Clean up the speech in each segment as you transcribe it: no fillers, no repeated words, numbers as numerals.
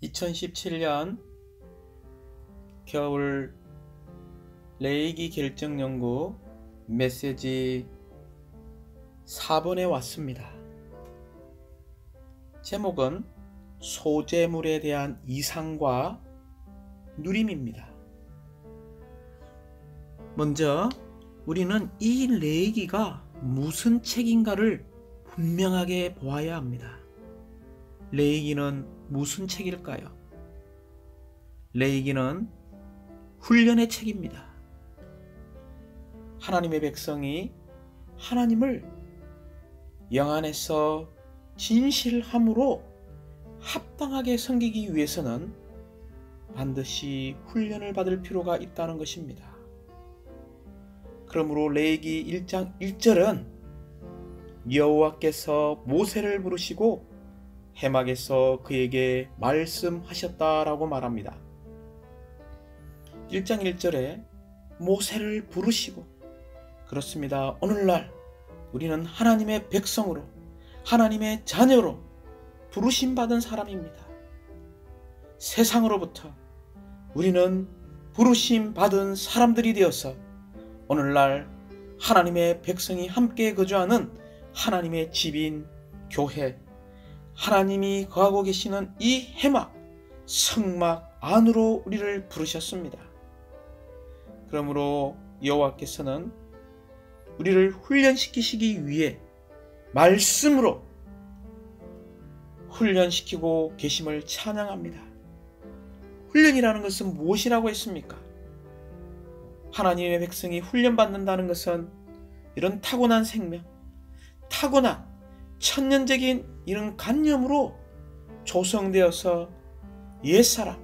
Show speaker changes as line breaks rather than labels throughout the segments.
2017년 겨울 레이기 결정 연구 메시지 4번에 왔습니다. 제목은 소재물에 대한 이상과 누림입니다. 먼저 우리는 이 레이기가 무슨 책인가를 분명하게 보아야 합니다. 레이기는 무슨 책일까요? 레이기는 훈련의 책입니다. 하나님의 백성이 하나님을 영 안에서 진실함으로 합당하게 섬기기 위해서는 반드시 훈련을 받을 필요가 있다는 것입니다. 그러므로 레위기 1장 1절은 여호와께서 모세를 부르시고 해막에서 그에게 말씀하셨다라고 말합니다. 1장 1절에 모세를 부르시고, 그렇습니다. 오늘날 우리는 하나님의 백성으로, 하나님의 자녀로 부르심받은 사람입니다. 세상으로부터 우리는 부르심받은 사람들이 되어서 오늘날 하나님의 백성이 함께 거주하는 하나님의 집인 교회, 하나님이 거하고 계시는 이 해막, 성막 안으로 우리를 부르셨습니다. 그러므로 여호와께서는 우리를 훈련시키시기 위해 말씀으로 훈련시키고 계심을 찬양합니다. 훈련이라는 것은 무엇이라고 했습니까? 하나님의 백성이 훈련받는다는 것은 이런 타고난 생명, 타고난 천년적인 이런 관념으로 조성되어서 옛사람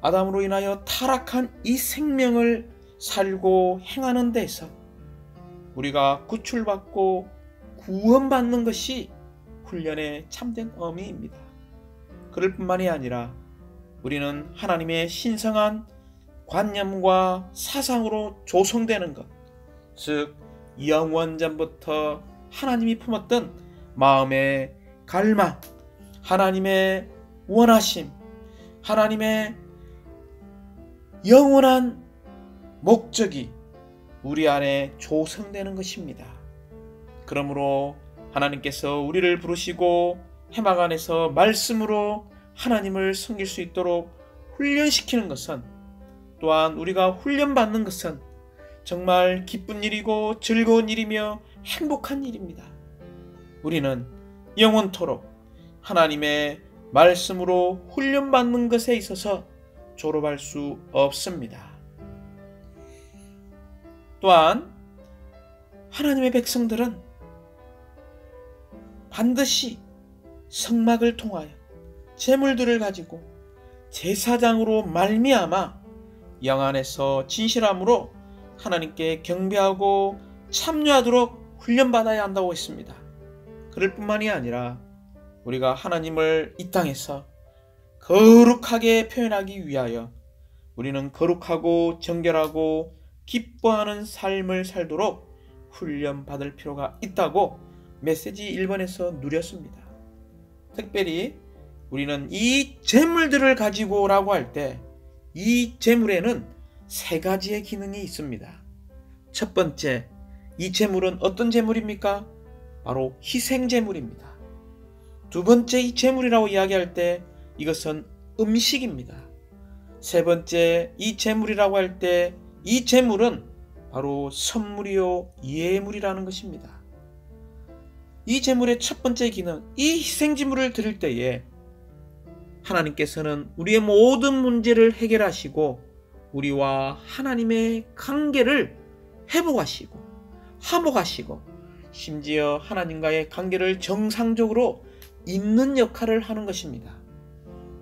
아담으로 인하여 타락한 이 생명을 살고 행하는 데서 우리가 구출받고 구원받는 것이 훈련의 참된 의미입니다. 그럴 뿐만이 아니라 우리는 하나님의 신성한 관념과 사상으로 조성되는 것, 즉 영원전부터 하나님이 품었던 마음의 갈망, 하나님의 원하심, 하나님의 영원한 목적이 우리 안에 조성되는 것입니다. 그러므로 하나님께서 우리를 부르시고 해막 안에서 말씀으로 하나님을 섬길 수 있도록 훈련시키는 것은, 또한 우리가 훈련받는 것은 정말 기쁜 일이고 즐거운 일이며 행복한 일입니다. 우리는 영원토록 하나님의 말씀으로 훈련받는 것에 있어서 졸업할 수 없습니다. 또한 하나님의 백성들은 반드시 성막을 통하여 제물들을 가지고 제사장으로 말미암아 영 안에서 진실함으로 하나님께 경배하고 참여하도록 훈련받아야 한다고 했습니다. 그럴 뿐만이 아니라 우리가 하나님을 이 땅에서 거룩하게 표현하기 위하여 우리는 거룩하고 정결하고 기뻐하는 삶을 살도록 훈련받을 필요가 있다고 메시지 1번에서 누렸습니다. 특별히 우리는 이 재물들을 가지고 라고 할 때 이 재물에는 세 가지의 기능이 있습니다. 첫 번째, 이 재물은 어떤 재물입니까? 바로 희생 재물입니다. 두 번째, 이 재물이라고 이야기할 때 이것은 음식입니다. 세 번째, 이 재물이라고 할 때 이 재물은 바로 선물이요 예물이라는 것입니다. 이 재물의 첫 번째 기능, 이 희생제물을 드릴 때에 하나님께서는 우리의 모든 문제를 해결하시고 우리와 하나님의 관계를 회복하시고 화목하시고 심지어 하나님과의 관계를 정상적으로 잇는 역할을 하는 것입니다.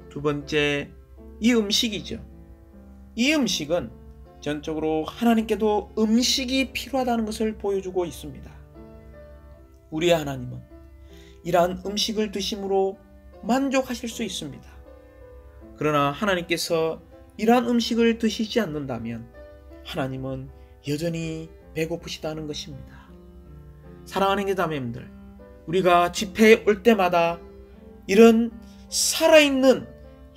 두 번째, 이 음식이죠. 이 음식은 전적으로 하나님께도 음식이 필요하다는 것을 보여주고 있습니다. 우리의 하나님은 이러한 음식을 드심으로 만족하실 수 있습니다. 그러나 하나님께서 이러한 음식을 드시지 않는다면 하나님은 여전히 배고프시다는 것입니다. 사랑하는 자매님들, 우리가 집회에 올 때마다 이런 살아있는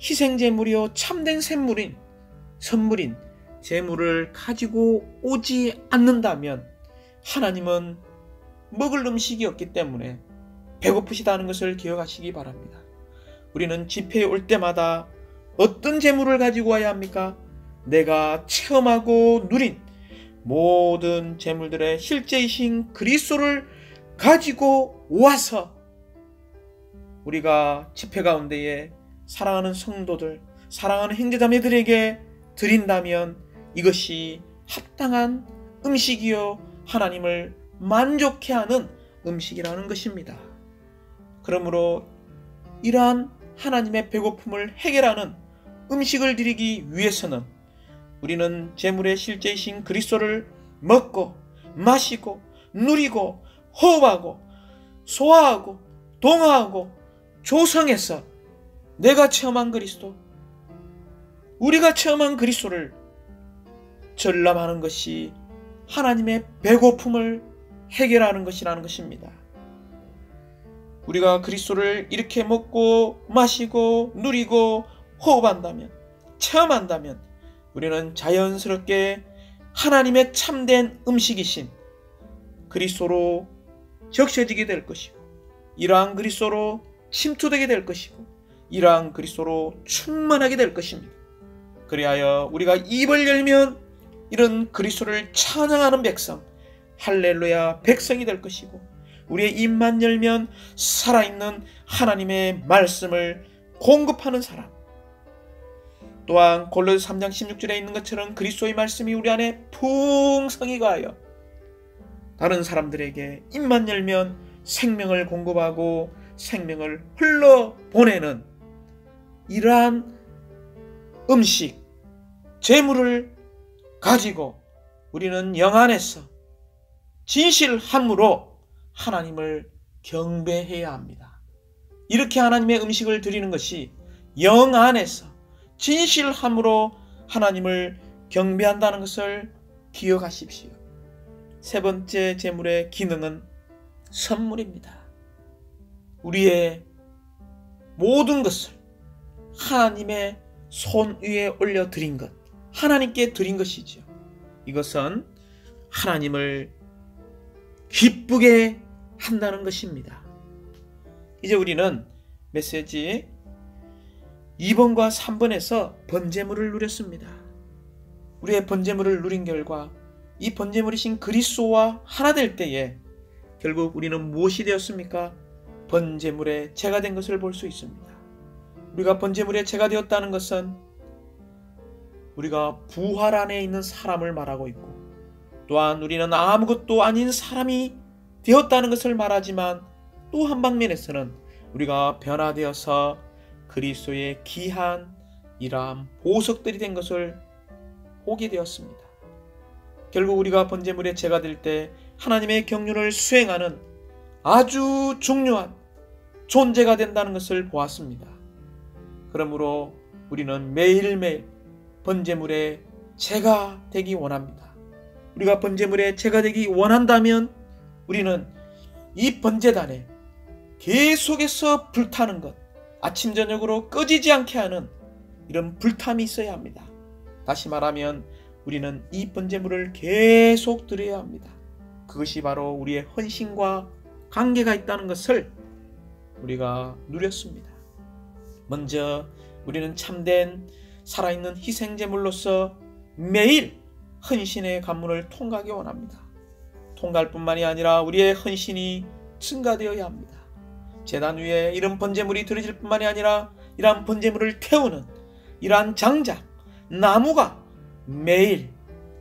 희생제물이요 참된 선물인 제물을 가지고 오지 않는다면 하나님은 먹을 음식이 없기 때문에 배고프시다는 것을 기억하시기 바랍니다. 우리는 집회에 올 때마다 어떤 제물을 가지고 와야 합니까? 내가 체험하고 누린 모든 제물들의 실제이신 그리스도를 가지고 와서 우리가 집회 가운데에 사랑하는 성도들, 사랑하는 형제자매들에게 드린다면 이것이 합당한 음식이요 하나님을 만족해 하는 음식이라는 것입니다. 그러므로 이러한 하나님의 배고픔을 해결하는 음식을 드리기 위해서는 우리는 제물의 실제이신 그리스도를 먹고 마시고 누리고 호흡하고 소화하고 동화하고 조성해서 내가 체험한 그리스도, 우리가 체험한 그리스도를 전람하는 것이 하나님의 배고픔을 해결하는 것이라는 것입니다. 우리가 그리스도를 이렇게 먹고 마시고 누리고 호흡한다면, 체험한다면 우리는 자연스럽게 하나님의 참된 음식이신 그리스도로 적셔지게 될 것이고, 이러한 그리스도로 침투되게 될 것이고, 이러한 그리스도로 충만하게 될 것입니다. 그리하여 우리가 입을 열면 이런 그리스도를 찬양하는 백성, 할렐루야 백성이 될 것이고, 우리의 입만 열면 살아있는 하나님의 말씀을 공급하는 사람, 또한 골로새 3장 16절에 있는 것처럼 그리스도의 말씀이 우리 안에 풍성히 가하여 다른 사람들에게 입만 열면 생명을 공급하고 생명을 흘러보내는 이러한 음식, 재물을 가지고 우리는 영 안에서 진실함으로 하나님을 경배해야 합니다. 이렇게 하나님의 음식을 드리는 것이 영 안에서 진실함으로 하나님을 경배한다는 것을 기억하십시오. 세 번째 제물의 기능은 선물입니다. 우리의 모든 것을 하나님의 손 위에 올려 드린 것, 하나님께 드린 것이죠. 이것은 하나님을 기쁘게 한다는 것입니다. 이제 우리는 메시지 2번과 3번에서 번제물을 누렸습니다. 우리의 번제물을 누린 결과 이 번제물이신 그리스도와 하나 될 때에 결국 우리는 무엇이 되었습니까? 번제물의 제가 된 것을 볼 수 있습니다. 우리가 번제물의 제가 되었다는 것은 우리가 부활 안에 있는 사람을 말하고 있고, 또한 우리는 아무것도 아닌 사람이 되었다는 것을 말하지만, 또 한 방면에서는 우리가 변화되어서 그리스도의 귀한 이러한 보석들이 된 것을 보게 되었습니다. 결국 우리가 번제물의 제가 될 때 하나님의 경륜을 수행하는 아주 중요한 존재가 된다는 것을 보았습니다. 그러므로 우리는 매일매일 번제물의 제가 되기 원합니다. 우리가 번제물의 제가 되기 원한다면 우리는 이 번제단에 계속해서 불타는 것, 아침 저녁으로 꺼지지 않게 하는 이런 불탐이 있어야 합니다. 다시 말하면 우리는 이 번제물을 계속 드려야 합니다. 그것이 바로 우리의 헌신과 관계가 있다는 것을 우리가 누렸습니다. 먼저 우리는 참된 살아있는 희생제물로서 매일 헌신의 관문을 통과하기 원합니다. 통과할 뿐만이 아니라 우리의 헌신이 증가되어야 합니다. 제단 위에 이런 번제물이 드려질 뿐만이 아니라 이러한 번제물을 태우는 이러한 장작, 나무가 매일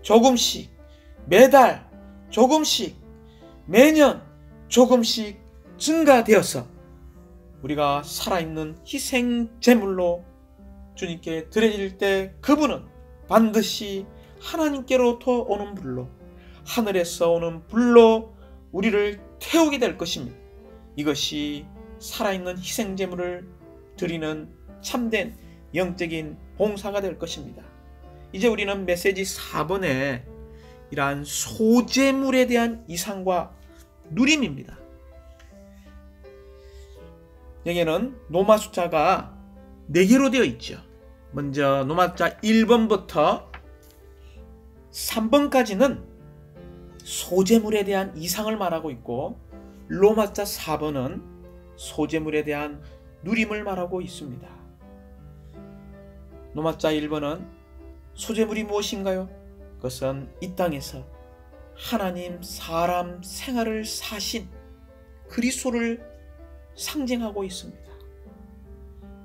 조금씩, 매달 조금씩, 매년 조금씩 증가되어서 우리가 살아있는 희생제물로 주님께 드려질 때 그분은 반드시 하나님께로부터 오는 불로, 하늘에서 오는 불로 우리를 태우게 될 것입니다. 이것이 살아있는 희생제물을 드리는 참된 영적인 봉사가 될 것입니다. 이제 우리는 메시지 4번에 이러한 소제물에 대한 이상과 누림입니다. 여기에는 노마 숫자가 4개로 되어 있죠. 먼저 노마자 1번부터 3번까지는 소재물에 대한 이상을 말하고 있고, 로마자 4번은 소재물에 대한 누림을 말하고 있습니다. 노마자 1번은 소재물이 무엇인가요? 그것은 이 땅에서 하나님 사람 생활을 사신 그리스도를 상징하고 있습니다.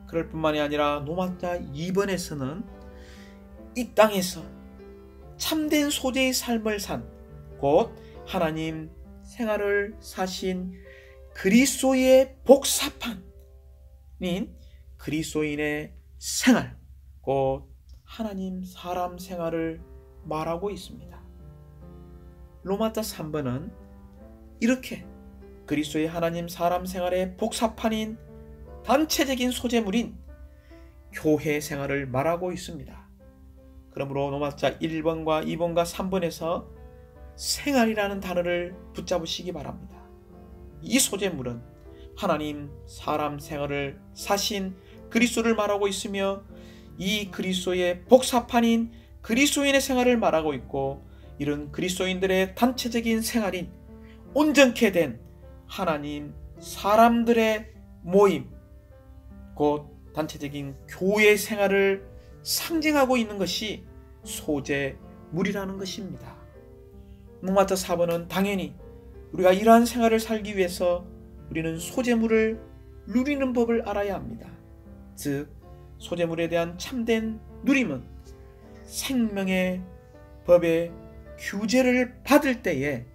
그럴 뿐만이 아니라 노마자 2번에서는 이 땅에서 참된 소재의 삶을 산, 곧 하나님 생활을 사신 그리스도의 복사판인 그리스도인의 생활, 곧 하나님 사람 생활을 말하고 있습니다. 로마자 3번은 이렇게 그리스도의 하나님 사람 생활의 복사판인 단체적인 소재물인 교회 생활을 말하고 있습니다. 그러므로 노마자 1번과 2번과 3번에서 생활이라는 단어를 붙잡으시기 바랍니다. 이 소재물은 하나님 사람 생활을 사신 그리스도를 말하고 있으며, 이 그리스도의 복사판인 그리스도인의 생활을 말하고 있고, 이런 그리스도인들의 단체적인 생활인 온전케 된 하나님 사람들의 모임, 곧 단체적인 교회 생활을 상징하고 있는 것이 소재물이라는 것입니다. 노마자 4번은 당연히 우리가 이러한 생활을 살기 위해서 우리는 소재물을 누리는 법을 알아야 합니다. 즉, 소재물에 대한 참된 누림은 생명의 법의 규제를 받을 때에,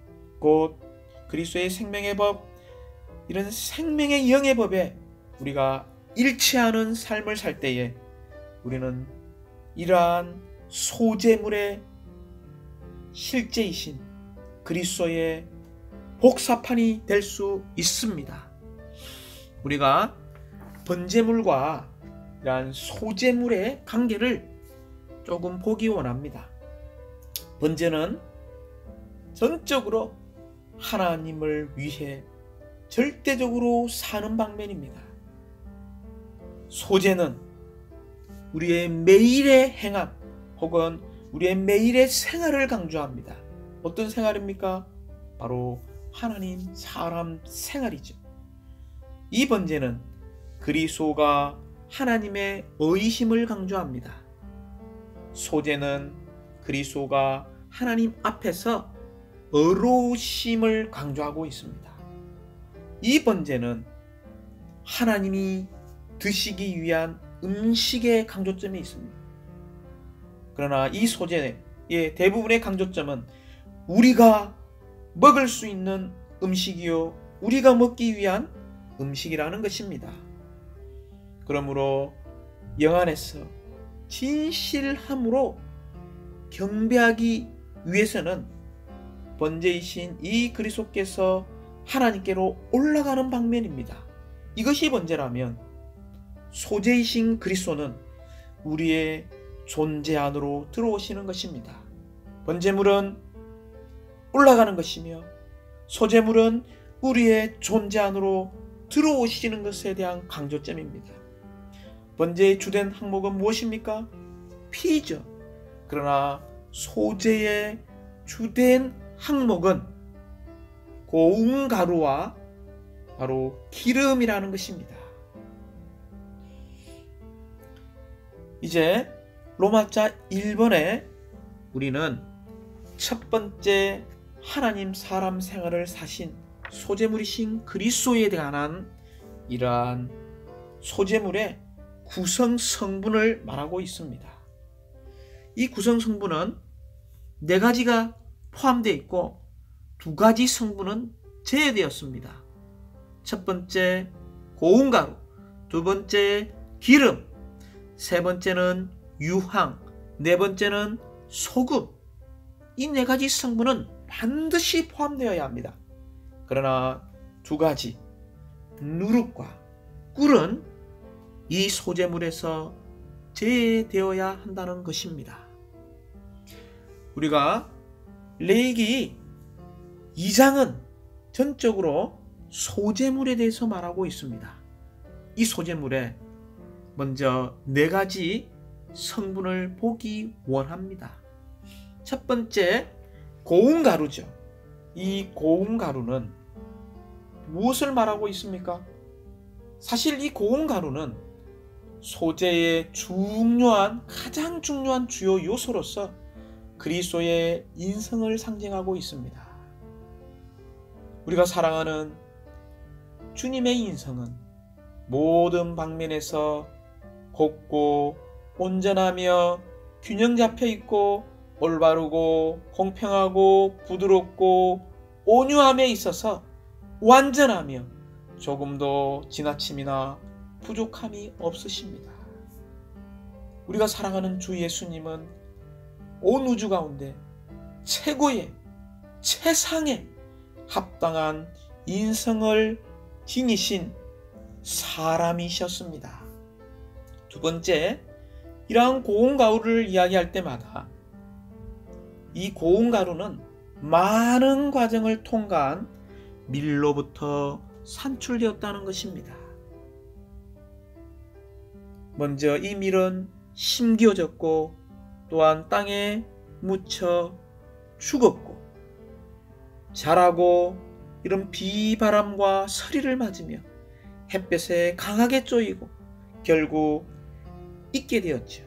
곧 그리스도의 생명의 법, 이런 생명의 영의 법에 우리가 일치하는 삶을 살 때에 우리는 이러한 소재물의 실제이신 그리스도의 복사판이 될 수 있습니다. 우리가 번제물과 이러한 소재물의 관계를 조금 보기 원합니다. 번제는 전적으로 하나님을 위해 절대적으로 사는 방면입니다. 소재는 우리의 매일의 행함 혹은 우리의 매일의 생활을 강조합니다. 어떤 생활입니까? 바로 하나님 사람 생활이죠. 이 번제는 그리스도가 하나님의 의심을 강조합니다. 소재는 그리스도가 하나님 앞에서 의로우심을 강조하고 있습니다. 이 번제는 하나님이 드시기 위한 음식의 강조점이 있습니다. 그러나 이 소재의 대부분의 강조점은 우리가 먹을 수 있는 음식이요, 우리가 먹기 위한 음식이라는 것입니다. 그러므로 영안에서 진실함으로 경배하기 위해서는 번제이신 이 그리스도께서 하나님께로 올라가는 방면입니다. 이것이 번제라면 소재이신 그리스도는 우리의 존재 안으로 들어오시는 것입니다. 번제물은 올라가는 것이며 소재물은 우리의 존재 안으로 들어오시는 것에 대한 강조점입니다. 번제의 주된 항목은 무엇입니까? 피죠. 그러나 소재의 주된 항목은 고운 가루와 바로 기름이라는 것입니다. 이제 로마자 1번에 우리는 첫 번째 하나님 사람 생활을 사신 소재물이신 그리스도에 관한 이러한 소재물의 구성 성분을 말하고 있습니다. 이 구성 성분은 4가지가 포함되어 있고 2가지 성분은 제외되었습니다. 첫 번째 고운 가루, 두 번째 기름, 세 번째는 유황, 네 번째는 소금. 이 4가지 성분은 반드시 포함되어야 합니다. 그러나 2가지 누룩과 꿀은 이 소재물에서 제외되어야 한다는 것입니다. 우리가 레위기 2장은 전적으로 소재물에 대해서 말하고 있습니다. 이 소재물에 먼저 4가지 성분을 보기 원합니다. 첫 번째, 고운 가루죠. 이 고운 가루는 무엇을 말하고 있습니까? 사실 이 고운 가루는 소재의 가장 중요한 주요 요소로서 그리스도의 인성을 상징하고 있습니다. 우리가 사랑하는 주님의 인성은 모든 방면에서 곱고 온전하며 균형 잡혀 있고 올바르고 공평하고 부드럽고 온유함에 있어서 완전하며 조금도 지나침이나 부족함이 없으십니다. 우리가 사랑하는 주 예수님은 온 우주 가운데 최고의 최상의 합당한 인성을 지니신 사람이셨습니다. 두 번째, 이러한 고운 가루를 이야기할 때마다 이 고운 가루는 많은 과정을 통과한 밀로부터 산출되었다는 것입니다. 먼저 이 밀은 심겨졌고 또한 땅에 묻혀 죽었고 자라고 이런 비바람과 서리를 맞으며 햇볕에 강하게 쪼이고 결국 익게 되었죠.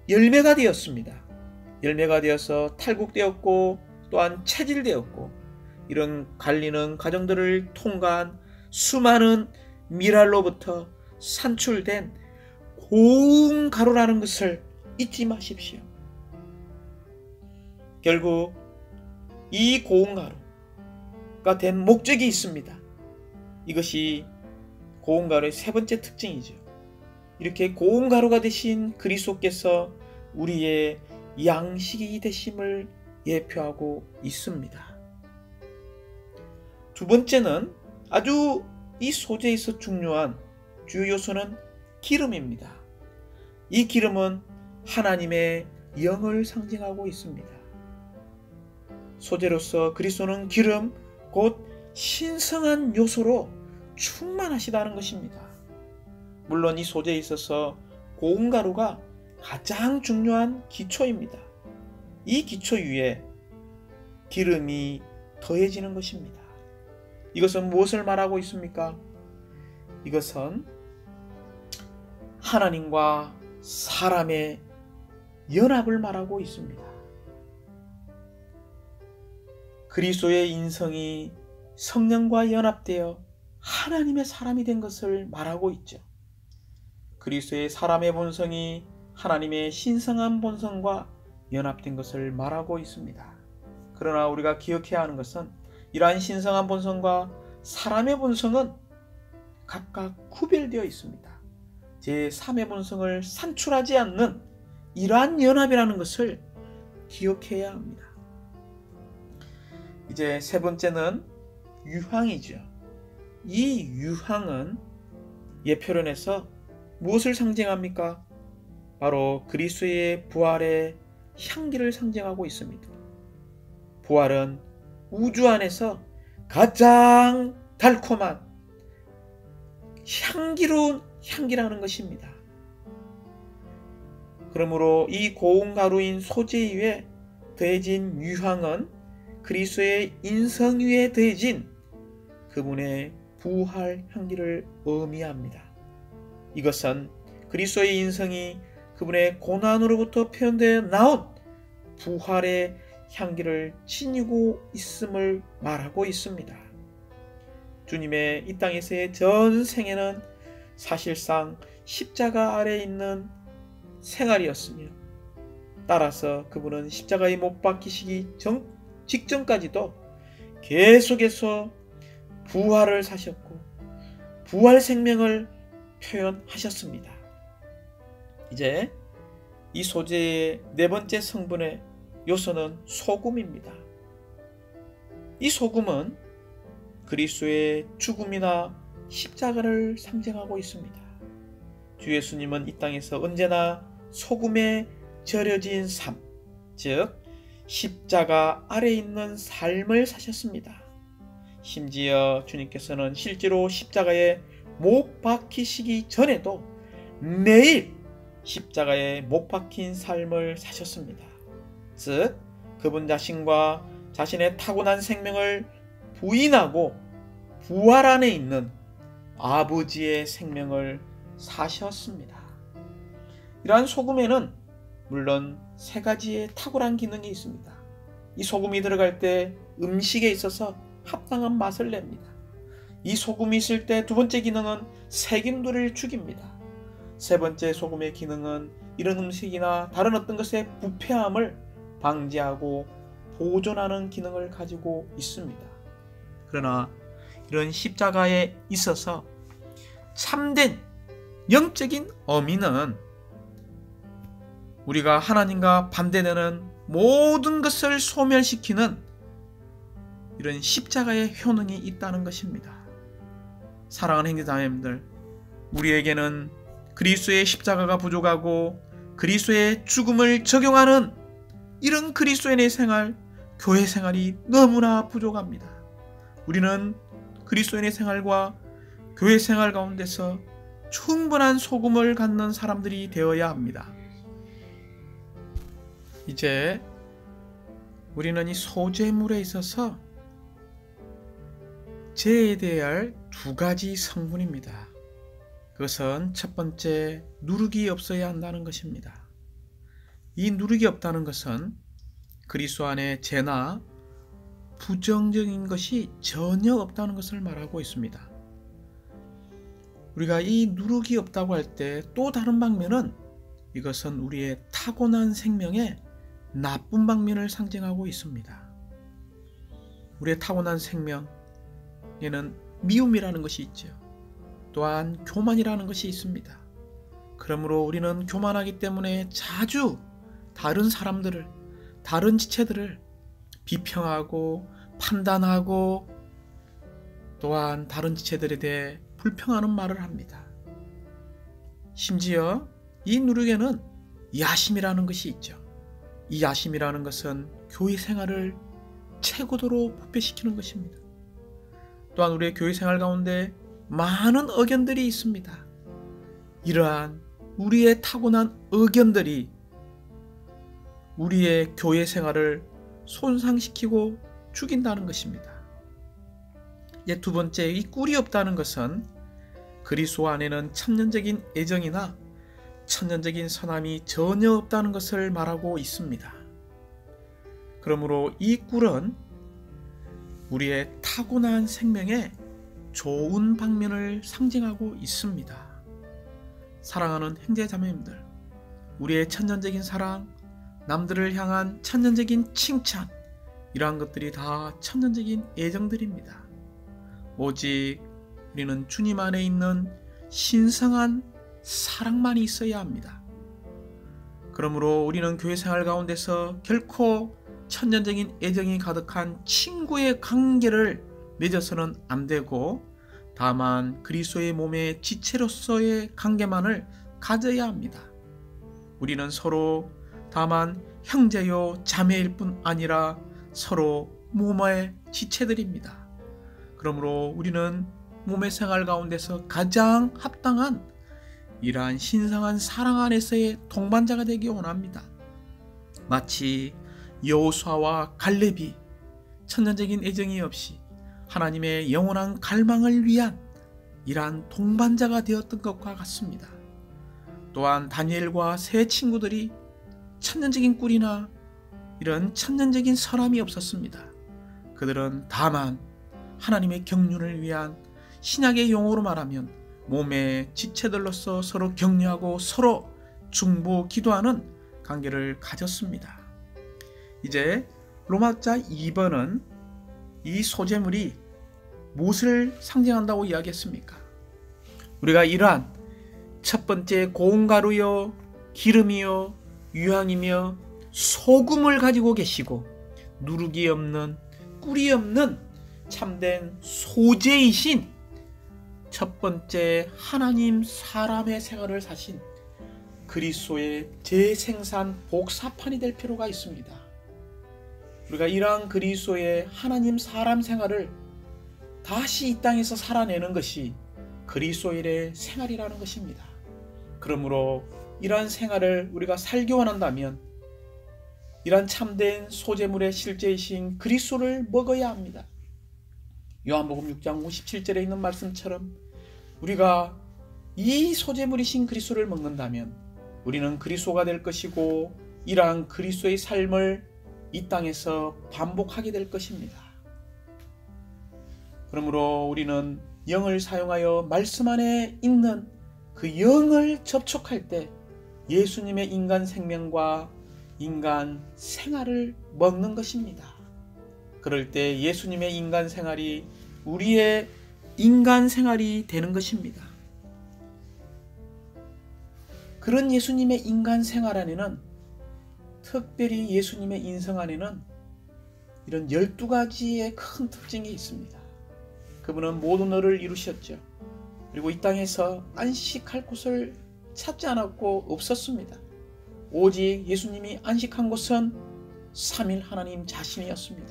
열매가 되었습니다. 열매가 되어서 탈곡되었고 또한 체질되었고 이런 갈리는 과정들을 통과한 수많은 밀알로부터 산출된 고운 가루라는 것을 잊지 마십시오. 결국 이 고운 가루가 된 목적이 있습니다. 이것이 고운 가루의 세 번째 특징이죠. 이렇게 고운 가루가 되신 그리스도께서 우리의 양식이 되심을 예표하고 있습니다. 두 번째는 아주 이 소재에서 중요한 주요 요소는 기름입니다. 이 기름은 하나님의 영을 상징하고 있습니다. 소재로서 그리스도는 기름, 곧 신성한 요소로 충만하시다는 것입니다. 물론 이 소재에 있어서 고운 가루가 가장 중요한 기초입니다. 이 기초 위에 기름이 더해지는 것입니다. 이것은 무엇을 말하고 있습니까? 이것은 하나님과 사람의 연합을 말하고 있습니다. 그리스도의 인성이 성령과 연합되어 하나님의 사람이 된 것을 말하고 있죠. 그리스도의 사람의 본성이 하나님의 신성한 본성과 연합된 것을 말하고 있습니다. 그러나 우리가 기억해야 하는 것은 이러한 신성한 본성과 사람의 본성은 각각 구별되어 있습니다. 제3의 본성을 산출하지 않는 이러한 연합이라는 것을 기억해야 합니다. 이제 세 번째는 유향이죠. 이 유향은 예표론에서 무엇을 상징합니까? 바로 그리스도의 부활의 향기를 상징하고 있습니다. 부활은 우주 안에서 가장 달콤한 향기로운 향기라는 것입니다. 그러므로 이 고운 가루인 소재 위에 더해진 유향은 그리스도의 인성 위에 더해진 그분의 부활 향기를 의미합니다. 이것은 그리스도의 인성이 그분의 고난으로부터 표현되어 나온 부활의 향기를 지니고 있음을 말하고 있습니다. 주님의 이 땅에서의 전 생애는 사실상 십자가 아래에 있는 생활이었으며 따라서 그분은 십자가에 못 박히시기 직전까지도 계속해서 부활을 사셨고 부활 생명을 표현하셨습니다. 이제 이 소재의 네 번째 성분의 요소는 소금입니다. 이 소금은 그리스도의 죽음이나 십자가를 상징하고 있습니다. 주 예수님은 이 땅에서 언제나 소금에 절여진 삶, 즉 십자가 아래 있는 삶을 사셨습니다. 심지어 주님께서는 실제로 십자가에 못 박히시기 전에도 매일 십자가에 못 박힌 삶을 사셨습니다. 즉 그분 자신과 자신의 타고난 생명을 부인하고 부활 안에 있는 아버지의 생명을 사셨습니다. 이러한 소금에는 물론 세 가지의 탁월한 기능이 있습니다. 이 소금이 들어갈 때 음식에 있어서 합당한 맛을 냅니다. 이 소금이 있을 때 두 번째 기능은 세균들을 죽입니다. 세 번째 소금의 기능은 이런 음식이나 다른 어떤 것의 부패함을 방지하고 보존하는 기능을 가지고 있습니다. 그러나 이런 십자가에 있어서 참된 영적인 의미는 우리가 하나님과 반대되는 모든 것을 소멸시키는 이런 십자가의 효능이 있다는 것입니다. 사랑하는 형제자매님들, 우리에게는 그리스도의 십자가가 부족하고 그리스도의 죽음을 적용하는 이런 그리스도인의 생활, 교회 생활이 너무나 부족합니다. 우리는 그리스도인의 생활과 교회 생활 가운데서 충분한 소금을 갖는 사람들이 되어야 합니다. 이제 우리는 이 소재물에 있어서 제해되어야 할 두 가지 성분입니다. 그것은 첫 번째, 누룩이 없어야 한다는 것입니다. 이 누룩이 없다는 것은 그리스도 안에 죄나 부정적인 것이 전혀 없다는 것을 말하고 있습니다. 우리가 이 누룩이 없다고 할 때 또 다른 방면은 이것은 우리의 타고난 생명의 나쁜 방면을 상징하고 있습니다. 우리의 타고난 생명에는 미움이라는 것이 있죠. 또한 교만이라는 것이 있습니다. 그러므로 우리는 교만하기 때문에 자주 다른 사람들을, 다른 지체들을 비평하고 판단하고 또한 다른 지체들에 대해 불평하는 말을 합니다. 심지어 이 누룩에는 야심이라는 것이 있죠. 이 야심이라는 것은 교회 생활을 최고도로 부패시키는 것입니다. 또한 우리의 교회 생활 가운데 많은 의견들이 있습니다. 이러한 우리의 타고난 의견들이 우리의 교회 생활을 손상시키고 죽인다는 것입니다. 이제 두 번째, 이 꿀이 없다는 것은 그리스도 안에는 천년적인 애정이나 천년적인 선함이 전혀 없다는 것을 말하고 있습니다. 그러므로 이 꿀은 우리의 타고난 생명의 좋은 방면을 상징하고 있습니다. 사랑하는 형제자매님들, 우리의 천년적인 사랑, 남들을 향한 천년적인 칭찬, 이러한 것들이 다 천년적인 애정들입니다. 오직 우리는 주님 안에 있는 신성한 사랑만이 있어야 합니다. 그러므로 우리는 교회 생활 가운데서 결코 천년적인 애정이 가득한 친구의 관계를 맺어서는 안 되고 다만 그리스도의 몸의 지체로서의 관계만을 가져야 합니다. 우리는 서로 다만 형제요 자매일 뿐 아니라 서로 몸의 지체들입니다. 그러므로 우리는 몸의 생활 가운데서 가장 합당한 이러한 신성한 사랑 안에서의 동반자가 되기 원합니다. 마치 여호수아와 갈렙이 천년적인 애정이 없이 하나님의 영원한 갈망을 위한 이러한 동반자가 되었던 것과 같습니다. 또한 다니엘과 세 친구들이 천년적인 꿀이나 이런 천년적인 선함이 없었습니다. 그들은 다만 하나님의 경륜을 위한 신약의 용어로 말하면 몸의 지체들로서 서로 격려하고 서로 중보 기도하는 관계를 가졌습니다. 이제 로마자 2번은 이 소재물이 무엇을 상징한다고 이야기했습니까? 우리가 이러한 첫 번째 고운가루요, 기름이요, 유향이며 소금을 가지고 계시고 누룩이 없는, 꿀이 없는 참된 소재이신 첫 번째 하나님 사람의 생활을 사신 그리스도의 재생산 복사판이 될 필요가 있습니다. 우리가 이러한 그리스도의 하나님 사람 생활을 다시 이 땅에서 살아내는 것이 그리스도인의 생활이라는 것입니다. 그러므로 이러한 생활을 우리가 살기 원한다면 이러한 참된 소재물의 실제이신 그리스도를 먹어야 합니다. 요한복음 6장 57절에 있는 말씀처럼 우리가 이 소재물이신 그리스도를 먹는다면 우리는 그리스도가 될 것이고 이러한 그리스도의 삶을 이 땅에서 반복하게 될 것입니다. 그러므로 우리는 영을 사용하여 말씀 안에 있는 그 영을 접촉할 때 예수님의 인간 생명과 인간 생활을 먹는 것입니다. 그럴 때 예수님의 인간 생활이 우리의 인간 생활이 되는 것입니다. 그런 예수님의 인간 생활 안에는 특별히 예수님의 인성 안에는 이런 12가지의 큰 특징이 있습니다. 그분은 모든 의를 이루셨죠. 그리고 이 땅에서 안식할 곳을 찾지 않았고 없었습니다. 오직 예수님이 안식한 곳은 삼일 하나님 자신이었습니다.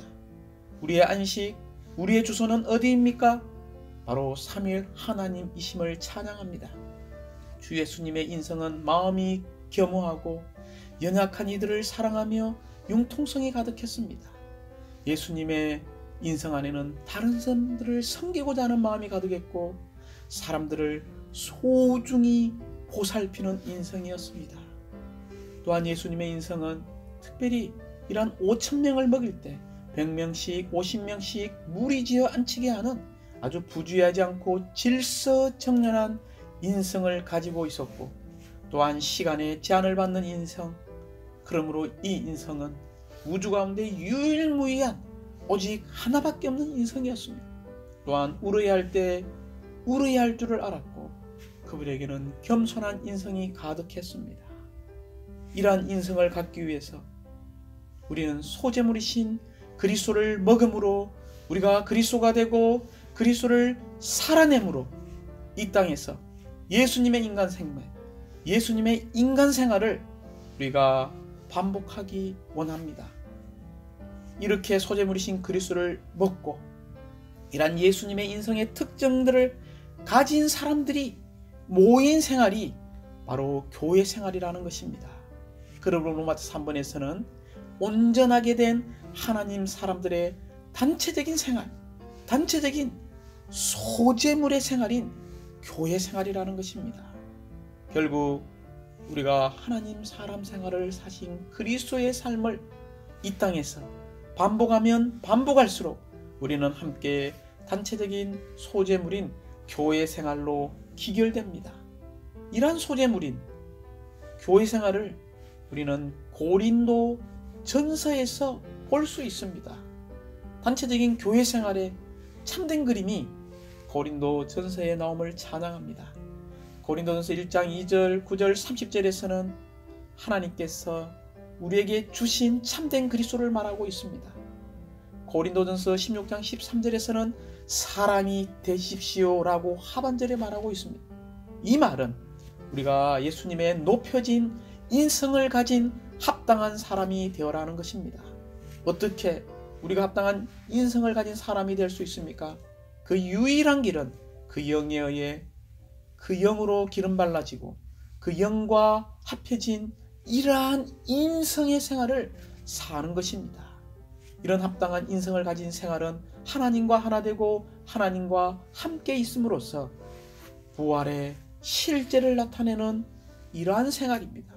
우리의 안식, 우리의 주소는 어디입니까? 바로 삼일 하나님이심을 찬양합니다. 주 예수님의 인성은 마음이 겸허하고 연약한 이들을 사랑하며 융통성이 가득했습니다. 예수님의 인성 안에는 다른 사람들을 섬기고자 하는 마음이 가득했고 사람들을 소중히 보살피는 인성이었습니다. 또한 예수님의 인성은 특별히 이러한 5,000명을 먹일 때 100명씩 50명씩 무리지어 앉히게 하는 아주 부주의하지 않고 질서정연한 인성을 가지고 있었고 또한 시간에 제한을 받는 인성, 그러므로 이 인성은 우주 가운데 유일무이한 오직 하나밖에 없는 인성이었습니다. 또한 울어야 할 줄을 알았고 그분에게는 겸손한 인성이 가득했습니다. 이러한 인성을 갖기 위해서 우리는 소재물이신 그리스도를 먹음으로 우리가 그리스도가 되고 그리스도를 살아내므로 이 땅에서 예수님의 인간 생활, 예수님의 인간 생활을 우리가 반복하기 원합니다. 이렇게 소재물이신 그리스도를 먹고 이러한 예수님의 인성의 특징들을 가진 사람들이 모인 생활이 바로 교회 생활이라는 것입니다. 그러므로 로마서 3번에서는 온전하게 된 하나님 사람들의 단체적인 생활, 단체적인 소재물의 생활인 교회 생활이라는 것입니다. 결국 우리가 하나님 사람 생활을 사신 그리스도의 삶을 이 땅에서 반복하면 반복할수록 우리는 함께 단체적인 소재물인 교회 생활로 기결됩니다. 이러한 소재물인 교회 생활을 우리는 고린도 전서에서 볼 수 있습니다. 단체적인 교회 생활의 참된 그림이 고린도 전서에 나옴을 찬양합니다. 고린도전서 1장 2절, 9절, 30절에서는 하나님께서 우리에게 주신 참된 그리스도를 말하고 있습니다. 고린도전서 16장 13절에서는 사람이 되십시오라고 하반절에 말하고 있습니다. 이 말은 우리가 예수님의 높여진 인성을 가진 합당한 사람이 되어라는 것입니다. 어떻게 우리가 합당한 인성을 가진 사람이 될 수 있습니까? 그 유일한 길은 그 영에 의해 그 영으로 기름 발라지고 그 영과 합해진 이러한 인성의 생활을 사는 것입니다. 이런 합당한 인성을 가진 생활은 하나님과 하나 되고 하나님과 함께 있음으로써 부활의 실제를 나타내는 이러한 생활입니다.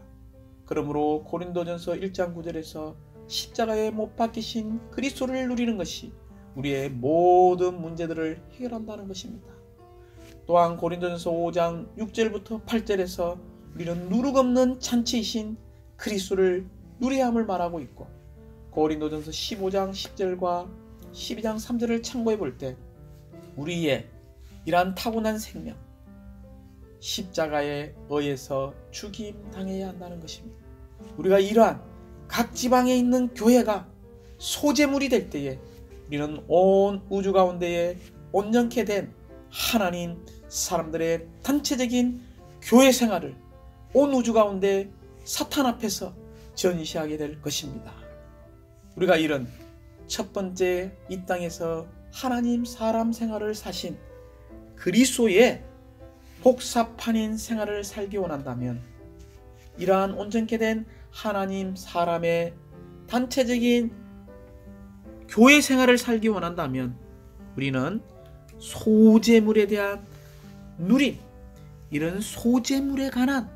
그러므로 고린도전서 1장 9절에서 십자가에 못 박히신 그리스도를 누리는 것이 우리의 모든 문제들을 해결한다는 것입니다. 또한 고린도전서 5장 6절부터 8절에서 우리는 누룩없는 잔치이신 그리스도를 누려야 함을 말하고 있고 고린도전서 15장 10절과 12장 3절을 참고해 볼 때 우리의 이러한 타고난 생명 십자가에 의해서 죽임당해야 한다는 것입니다. 우리가 이러한 각 지방에 있는 교회가 소재물이 될 때에 우리는 온 우주 가운데에 온전케 된 하나님 사람들의 단체적인 교회 생활을 온 우주 가운데 사탄 앞에서 전시하게 될 것입니다. 우리가 이런 첫 번째 이 땅에서 하나님 사람 생활을 사신 그리스도의 복사판인 생활을 살기 원한다면, 이러한 온전케 된 하나님 사람의 단체적인 교회 생활을 살기 원한다면 우리는 소재물에 대한 누림, 이런 소재물에 관한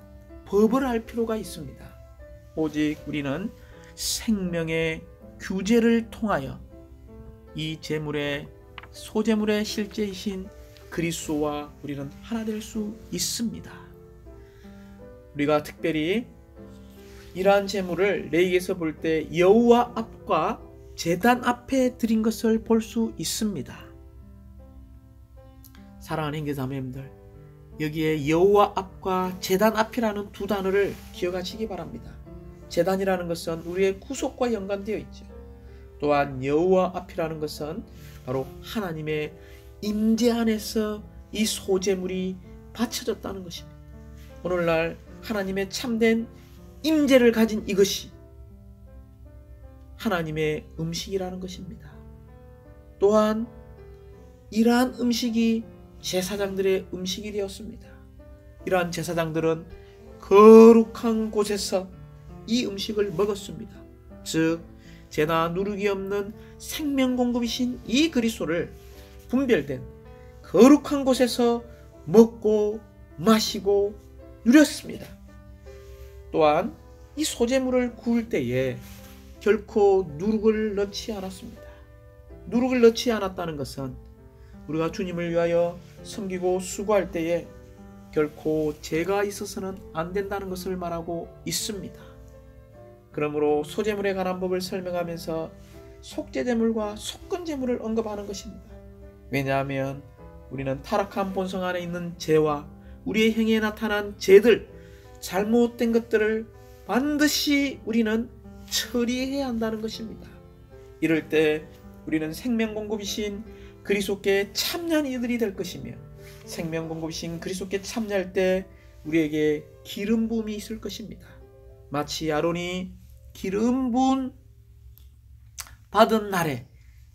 법을 알 필요가 있습니다. 오직 우리는 생명의 규제를 통하여 이 재물의 소재물의 실제이신 그리스도와 우리는 하나 될 수 있습니다. 우리가 특별히 이러한 재물을 레위기에서 볼 때 여호와 앞과 제단 앞에 드린 것을 볼 수 있습니다. 사랑하는 형제자매님들, 여기에 여호와 앞과 제단 앞이라는 두 단어를 기억하시기 바랍니다. 제단이라는 것은 우리의 구속과 연관되어 있죠. 또한 여호와 앞이라는 것은 바로 하나님의 임재 안에서 이 소재물이 바쳐졌다는 것입니다. 오늘날 하나님의 참된 임재를 가진 이것이 하나님의 음식이라는 것입니다. 또한 이러한 음식이 제사장들의 음식이 되었습니다. 이러한 제사장들은 거룩한 곳에서 이 음식을 먹었습니다. 즉 죄나 누룩이 없는 생명공급이신 이 그리스도를 분별된 거룩한 곳에서 먹고 마시고 누렸습니다. 또한 이 소재물을 구울 때에 결코 누룩을 넣지 않았습니다. 누룩을 넣지 않았다는 것은 우리가 주님을 위하여 섬기고 수고할 때에 결코 죄가 있어서는 안 된다는 것을 말하고 있습니다. 그러므로 소재물에 관한 법을 설명하면서 속죄제물과 속건제물을 언급하는 것입니다. 왜냐하면 우리는 타락한 본성 안에 있는 죄와 우리의 행위에 나타난 죄들, 잘못된 것들을 반드시 우리는 처리해야 한다는 것입니다. 이럴 때 우리는 생명공급이신 그리스도께 참여한 이들이 될 것이며, 생명공급이신 그리스도께 참여할 때 우리에게 기름 부음이 있을 것입니다. 마치 아론이 기름 부음 받은 날에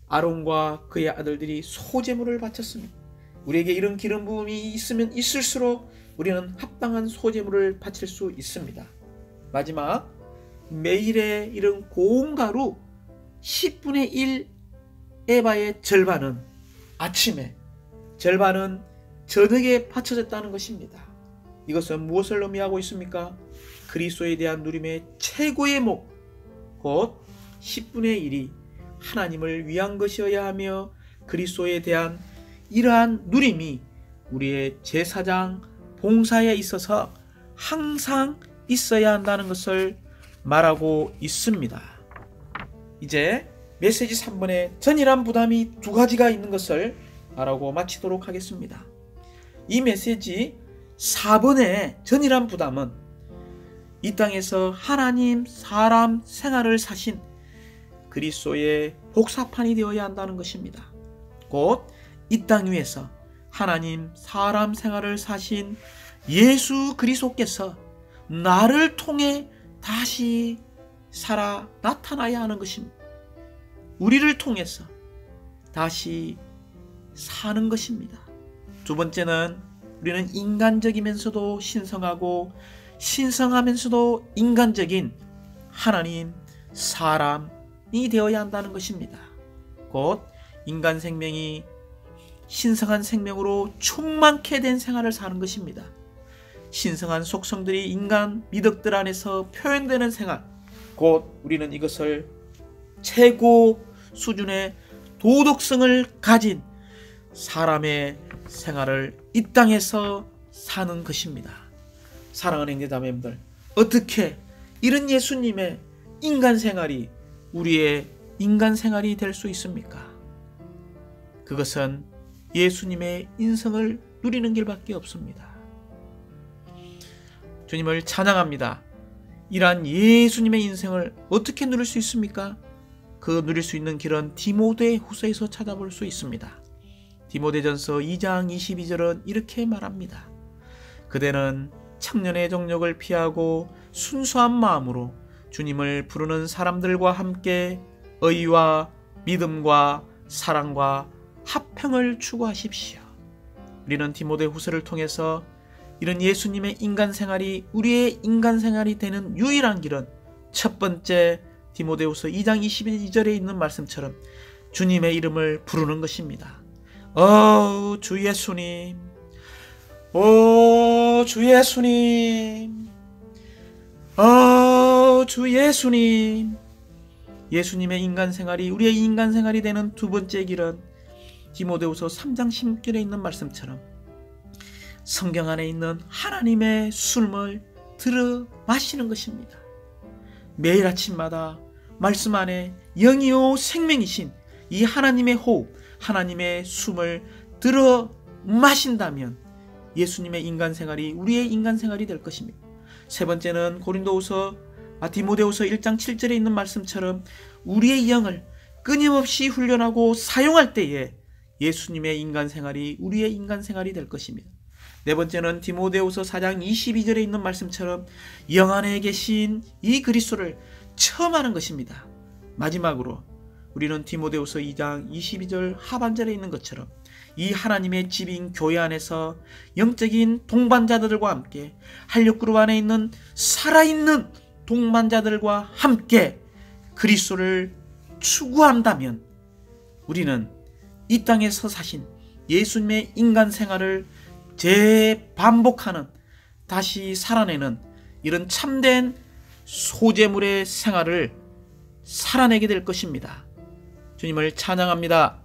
아론과 그의 아들들이 소제물을 바쳤습니다. 우리에게 이런 기름 부음이 있으면 있을수록 우리는 합당한 소제물을 바칠 수 있습니다. 마지막, 매일의 이런 고운 가루 10분의 1 에바의 절반은 아침에, 절반은 저녁에 바쳐졌다는 것입니다. 이것은 무엇을 의미하고 있습니까? 그리스도에 대한 누림의 최고의 목, 곧 10분의 1이 하나님을 위한 것이어야 하며, 그리스도에 대한 이러한 누림이 우리의 제사장 봉사에 있어서 항상 있어야 한다는 것을 말하고 있습니다. 이제 메시지 3번에 전이란 부담이 두 가지가 있는 것을 말하고 마치도록 하겠습니다. 이 메시지 4번의 전이란 부담은 이 땅에서 하나님 사람 생활을 사신 그리스도의 복사판이 되어야 한다는 것입니다. 곧 이 땅 위에서 하나님 사람 생활을 사신 예수 그리스도께서 나를 통해 다시 살아 나타나야 하는 것입니다. 우리를 통해서 다시 사는 것입니다. 두 번째는 우리는 인간적이면서도 신성하고 신성하면서도 인간적인 하나님 사람이 되어야 한다는 것입니다. 곧 인간 생명이 신성한 생명으로 충만케 된 생활을 사는 것입니다. 신성한 속성들이 인간 미덕들 안에서 표현되는 생활, 곧 우리는 이것을 최고 수준의 도덕성을 가진 사람의 생활을 이 땅에서 사는 것입니다. 사랑하는 형제자매님들, 어떻게 이런 예수님의 인간 생활이 우리의 인간 생활이 될 수 있습니까? 그것은 예수님의 인성을 누리는 길밖에 없습니다. 주님을 찬양합니다. 이러한 예수님의 인생을 어떻게 누릴 수 있습니까? 그 누릴 수 있는 길은 디모데 후서에서 찾아볼 수 있습니다. 디모데전서 2장 22절은 이렇게 말합니다. 그대는 청년의 정욕을 피하고 순수한 마음으로 주님을 부르는 사람들과 함께 의와 믿음과 사랑과 화평을 추구하십시오. 우리는 디모데 후서를 통해서 이런 예수님의 인간 생활이 우리의 인간 생활이 되는 유일한 길은 첫 번째 디모데후서 2장 22절에 있는 말씀처럼 주님의 이름을 부르는 것입니다. 주 예수님, 주 예수님, 주 예수님. 예수님의 인간 생활이 우리의 인간 생활이 되는 두 번째 길은 디모데후서 3장 16절에 있는 말씀처럼 성경 안에 있는 하나님의 숨을 들어 마시는 것입니다. 매일 아침마다 말씀 안에 영이요 생명이신 이 하나님의 호흡, 하나님의 숨을 들어 마신다면 예수님의 인간 생활이 우리의 인간 생활이 될 것입니다. 세 번째는 디모데후서 1장 7절에 있는 말씀처럼 우리의 영을 끊임없이 훈련하고 사용할 때에 예수님의 인간 생활이 우리의 인간 생활이 될 것입니다. 네 번째는 디모데후서 4장 22절에 있는 말씀처럼 영 안에 계신 이 그리스도를 체험하는 것입니다. 마지막으로 우리는 디모데후서 2장 22절 하반절에 있는 것처럼 이 하나님의 집인 교회 안에서 영적인 동반자들과 함께 한력그룹 안에 있는 살아있는 동반자들과 함께 그리스도를 추구한다면 우리는 이 땅에서 사신 예수님의 인간 생활을 재반복하는, 다시 살아내는 이런 참된 소재물의 생활을 살아내게 될 것입니다. 주님을 찬양합니다.